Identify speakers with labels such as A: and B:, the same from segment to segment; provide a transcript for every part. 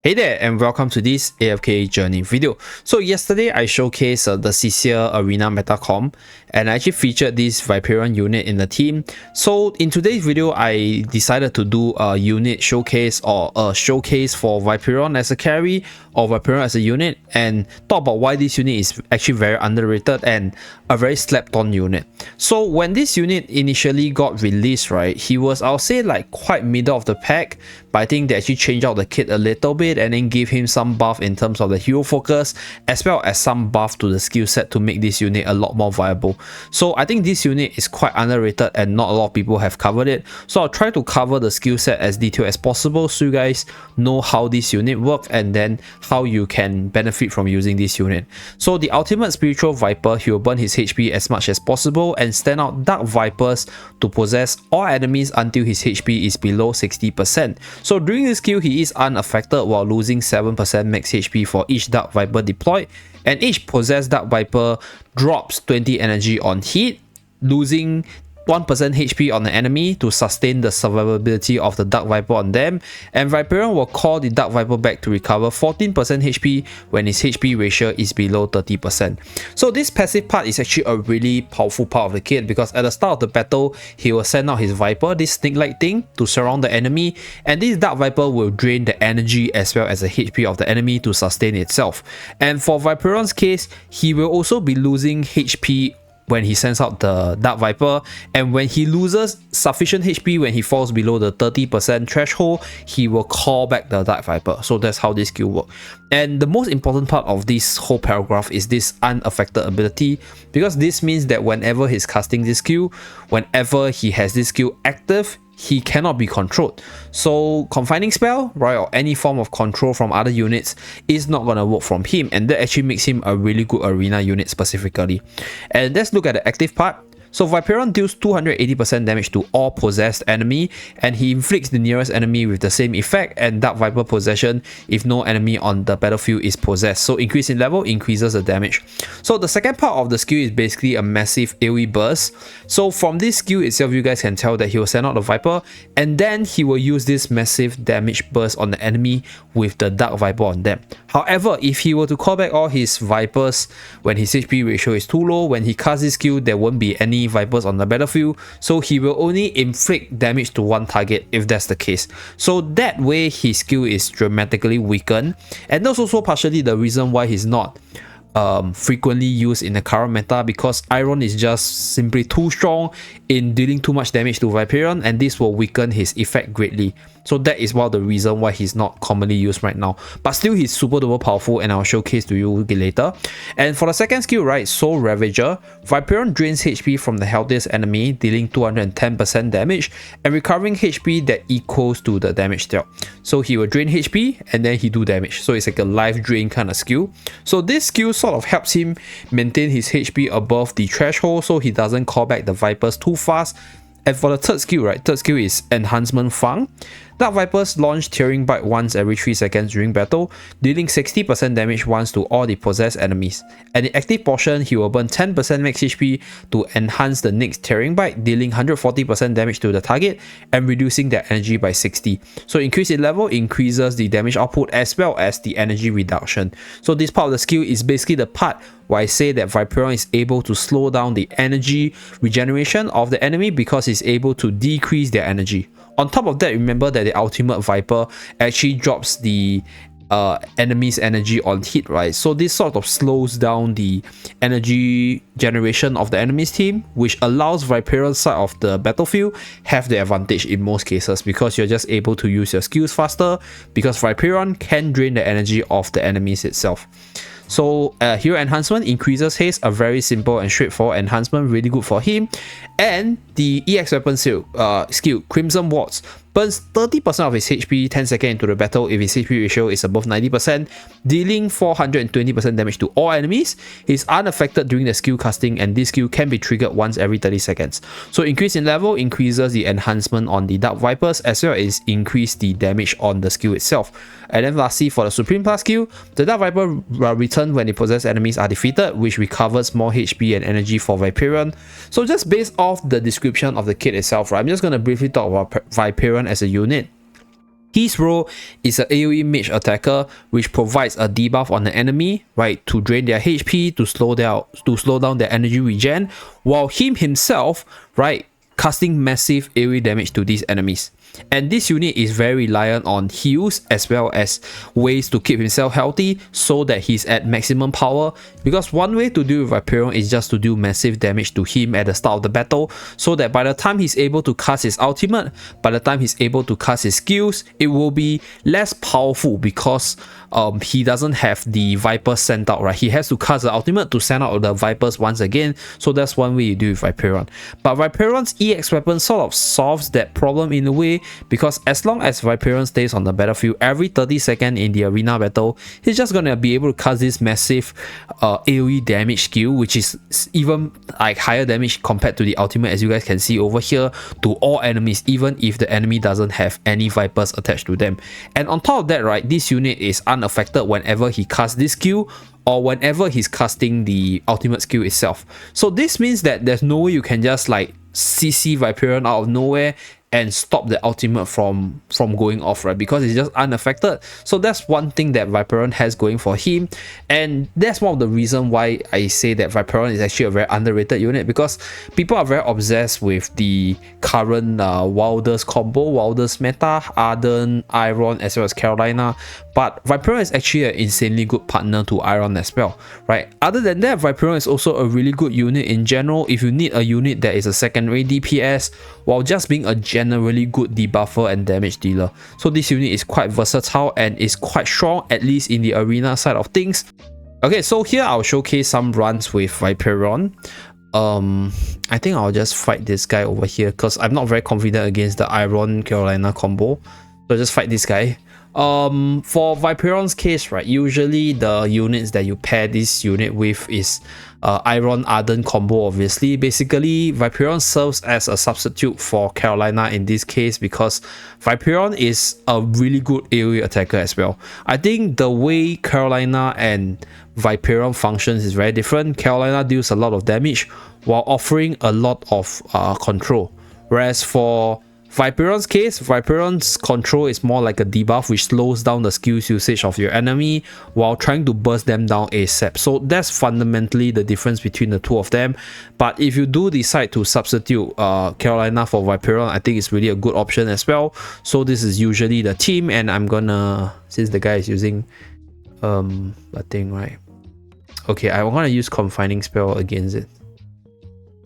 A: Hey there and welcome to this AFK journey video. So yesterday I showcased the Cecia Arena Metacom and I actually featured this Viperian unit in the team. So in today's video I decided to do a unit showcase or a showcase for Viperian as a carry or Viperian as a unit and talk about why this unit is actually very underrated and a very slept on unit. So when this unit initially got released, right, he was, I'll say, like quite middle of the pack, but I think they actually changed out the kit a little bit and then give him some buff in terms of the hero focus as well as some buff to the skill set to make this unit a lot more viable. So I think this unit is quite underrated and not a lot of people have covered it. So I'll try to cover the skill set as detailed as possible so you guys know how this unit works and then how you can benefit from using this unit. So the ultimate spiritual viper, he will burn his HP as much as possible and stand out dark vipers to possess all enemies until his HP is below 60%. So during this skill he is unaffected while losing 7% max HP for each dark viper deployed, and each possessed dark viper drops 20 energy on hit, losing 1% HP on the enemy to sustain the survivability of the Dark Viper on them, and Viperian will call the Dark Viper back to recover 14% HP when his HP ratio is below 30%. So this passive part is actually a really powerful part of the kit because at the start of the battle, he will send out his Viper, this snake-like thing, to surround the enemy, and this Dark Viper will drain the energy as well as the HP of the enemy to sustain itself. And for Viperian's case, he will also be losing HP when he sends out the Dark Viper, and when he loses sufficient HP when he falls below the 30% threshold, he will call back the Dark Viper. So that's how this skill works. And the most important part of this whole paragraph is this unaffected ability, because this means that whenever he's casting this skill, whenever he has this skill active, he cannot be controlled. So confining spell, right, or any form of control from other units is not going to work from him, and that actually makes him a really good arena unit specifically. And let's look at the active part. So Viperian deals 280% damage to all possessed enemy, and he inflicts the nearest enemy with the same effect and Dark Viper possession if no enemy on the battlefield is possessed. So increase in level increases the damage. So the second part of the skill is basically a massive AoE burst. So from this skill itself, you guys can tell that he will send out the Viper and then he will use this massive damage burst on the enemy with the Dark Viper on them. However, if he were to call back all his Vipers when his HP ratio is too low, when he casts this skill, there won't be any Vipers on the battlefield, so he will only inflict damage to one target if that's the case. So that way his skill is dramatically weakened, and that's also partially the reason why he's not frequently used in the current meta, because Iron is just simply too strong in dealing too much damage to Viperian, and this will weaken his effect greatly. So that is one of the reasons why he's not commonly used right now, but still he's super duper powerful, and I'll showcase to you later. And for the second skill, right, Soul Ravager, Viperian drains HP from the healthiest enemy, dealing 210% damage and recovering HP that equals to the damage dealt. So he will drain HP and then he do damage, so it's like a life drain kind of skill. So this skill sort of helps him maintain his HP above the threshold so he doesn't call back the Vipers too fast. And for the third skill, right, third skill is Enhancement Fang. Dark Vipers launch Tearing Bite once every 3 seconds during battle, dealing 60% damage once to all the possessed enemies. At the active portion, he will burn 10% max HP to enhance the next Tearing Bite, dealing 140% damage to the target and reducing their energy by 60. So increase in level increases the damage output as well as the energy reduction. So this part of the skill is basically the part where I say that Viperian is able to slow down the energy regeneration of the enemy because he's able to decrease their energy. On top of that, remember that the ultimate Viper actually drops the enemy's energy on hit, right? So this sort of slows down the energy generation of the enemy's team, which allows Viperian's side of the battlefield have the advantage in most cases because you're just able to use your skills faster because Viperian can drain the energy of the enemies itself. So hero enhancement increases haste, a very simple and straightforward enhancement, really good for him. And the EX weapon skill, Crimson Wards, burns 30% of his HP 10 seconds into the battle if his HP ratio is above 90%, dealing 420% damage to all enemies. He's unaffected during the skill casting, and this skill can be triggered once every 30 seconds. So increase in level increases the enhancement on the Dark Vipers as well as increase the damage on the skill itself. And then lastly, for the Supreme Plus skill, the Dark Viper returns when the possessed enemies are defeated, which recovers more HP and energy for Viperian. So just based off the description of the kit itself, right, I'm just going to briefly talk about Viperian as a unit. His role is an AoE mage attacker, which provides a debuff on the enemy, right, to drain their HP, to slow down their energy regen, while himself, right, casting massive AoE damage to these enemies. And this unit is very reliant on heals as well as ways to keep himself healthy so that he's at maximum power, because one way to deal with Viperian is just to do massive damage to him at the start of the battle, so that by the time he's able to cast his ultimate, by the time he's able to cast his skills, it will be less powerful because he doesn't have the Viper sent out, right? He has to cast the ultimate to send out the Vipers once again, so that's one way you do with Viperian. But Viperian's EX weapon sort of solves that problem in a way, because as long as Viperian stays on the battlefield every 30 seconds in the arena battle, he's just gonna be able to cast this massive AoE damage skill, which is even like higher damage compared to the ultimate, as you guys can see over here, to all enemies, even if the enemy doesn't have any Vipers attached to them. And on top of that, right, this unit is unaffected whenever he casts this skill or whenever he's casting the ultimate skill itself. So this means that there's no way you can just like CC Viperian out of nowhere and stop the ultimate from going off, right? Because it's just unaffected. So that's one thing that Viperian has going for him, and that's one of the reasons why I say that Viperian is actually a very underrated unit, because people are very obsessed with the current Wilders combo, Wilders meta, Arden, Iron, as well as Carolina. But Viperian is actually an insanely good partner to Iron as well, right? Other than that, Viperian is also a really good unit in general if you need a unit that is a secondary DPS while just being a generally good debuffer and damage dealer. So this unit is quite versatile and is quite strong, at least in the arena side of things. Okay, so here I'll showcase some runs with Viperian. I think I'll just fight this guy over here because I'm not very confident against the Iron Carolina combo. So just fight this guy. For Viperian's case, right, usually the units that you pair this unit with is Iron Arden combo, obviously. Basically, Viperian serves as a substitute for Carolina in this case, because Viperian is a really good AoE attacker as well. I think the way Carolina and Viperian functions is very different. Carolina deals a lot of damage while offering a lot of control, whereas for Viperian's case, Viperian's control is more like a debuff which slows down the skills usage of your enemy while trying to burst them down ASAP. So that's fundamentally the difference between the two of them. But if you do decide to substitute Carolina for Viperian, I think it's really a good option as well. So this is usually the team, and I'm gonna, since the guy is using a thing, right? Okay, I'm gonna use Confining Spell against it.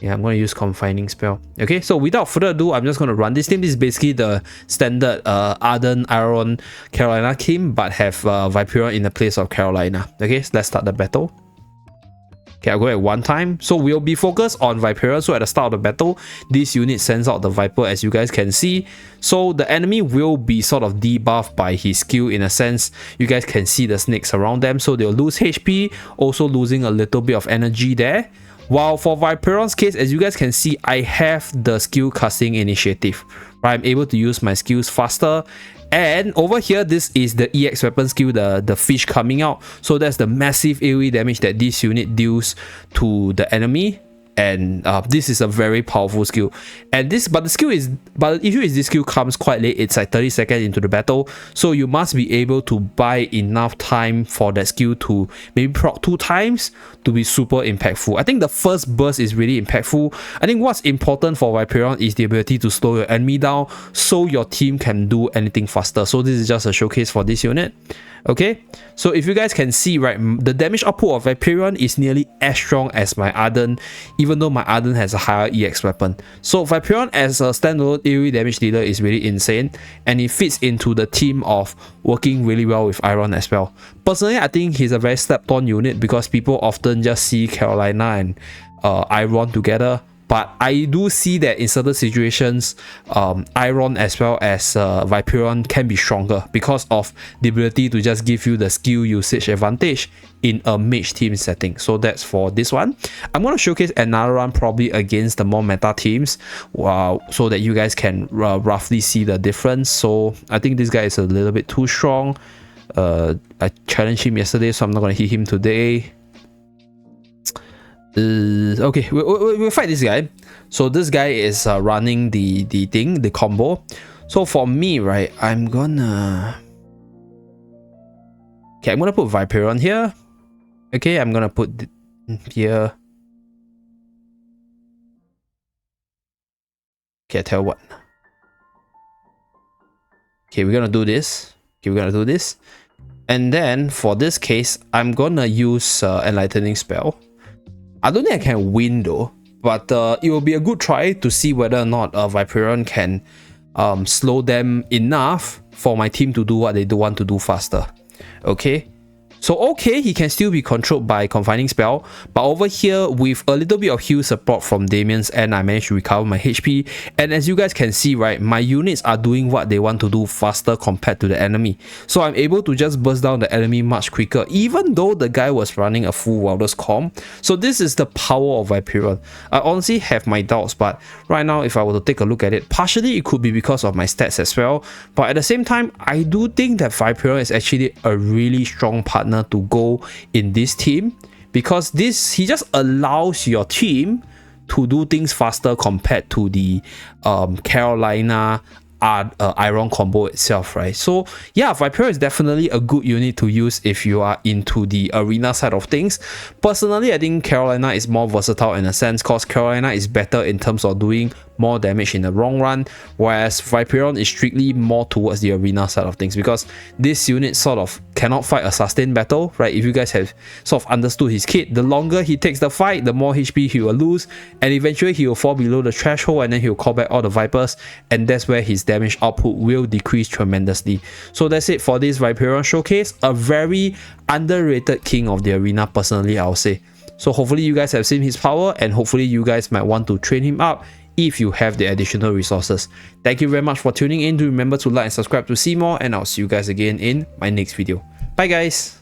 A: Yeah, I'm going to use Confining Spell. Okay, so without further ado, I'm just going to run this team. This is basically the standard Arden, Iron, Carolina team, but have Viperian in the place of Carolina. Okay, so let's start the battle. Okay, I'll go at one time. So we'll be focused on Viperian. So at the start of the battle, this unit sends out the Viper, as you guys can see. So the enemy will be sort of debuffed by his skill in a sense. You guys can see the snakes around them. So they'll lose HP, also losing a little bit of energy there. While for Viperian's case, as you guys can see, I have the skill casting initiative, right? I'm able to use my skills faster. And over here, this is the EX weapon skill, the fish coming out. So that's the massive AoE damage that this unit deals to the enemy. And this is a very powerful skill. And the issue is this skill comes quite late. It's like 30 seconds into the battle, so you must be able to buy enough time for that skill to maybe proc 2 times to be super impactful. I think the first burst is really impactful. I think what's important for Viperian is the ability to slow your enemy down so your team can do anything faster. So this is just a showcase for this unit. Okay, so if you guys can see, right, the damage output of Viperian is nearly as strong as my Arden, even though my Arden has a higher EX weapon. So Viperian as a standalone AoE damage dealer is really insane, and it fits into the theme of working really well with Iron as well. Personally, I think he's a very slept on unit because people often just see Carolina and Iron together. But I do see that in certain situations, Iron as well as Viperian can be stronger because of the ability to just give you the skill usage advantage in a mage team setting. So that's for this one. I'm going to showcase another one probably against the more meta teams, so that you guys can roughly see the difference. So I think this guy is a little bit too strong. I challenged him yesterday, so I'm not going to hit him today. Okay, we'll fight this guy. So this guy is running the combo. So for me, right, I'm gonna put Viperian here. Okay, I'm gonna put here. Okay, I tell you what. Okay, we're gonna do this. And then for this case, I'm gonna use Enlightening Spell. I don't think I can win though, but it will be a good try to see whether or not Viperian can slow them enough for my team to do what they do want to do faster. Okay. So okay, he can still be controlled by Confining Spell, but over here with a little bit of heal support from Damien's end, I managed to recover my HP, and as you guys can see, right, my units are doing what they want to do faster compared to the enemy. So I'm able to just burst down the enemy much quicker, even though the guy was running a full Welder's Comp. So this is the power of Viperian. I honestly have my doubts, but right now if I were to take a look at it, partially it could be because of my stats as well, but at the same time, I do think that Viperian is actually a really strong partner to go in this team, because he just allows your team to do things faster compared to the Carolina Iron combo itself, right? So yeah, Viperian is definitely a good unit to use if you are into the arena side of things. Personally, I think Carolina is more versatile in a sense, because Carolina is better in terms of doing more damage in the long run, whereas Viperian is strictly more towards the arena side of things, because this unit sort of cannot fight a sustained battle, right? If you guys have sort of understood his kit, the longer he takes the fight, the more HP he will lose, and eventually he will fall below the threshold, and then he'll call back all the Vipers, and that's where his damage output will decrease tremendously. So that's it for this Viperian showcase. A very underrated king of the arena, personally, I'll say. So hopefully you guys have seen his power, and hopefully you guys might want to train him up if you have the additional resources. Thank you very much for tuning in. Do remember to like and subscribe to see more, and I'll see you guys again in my next video. Bye guys.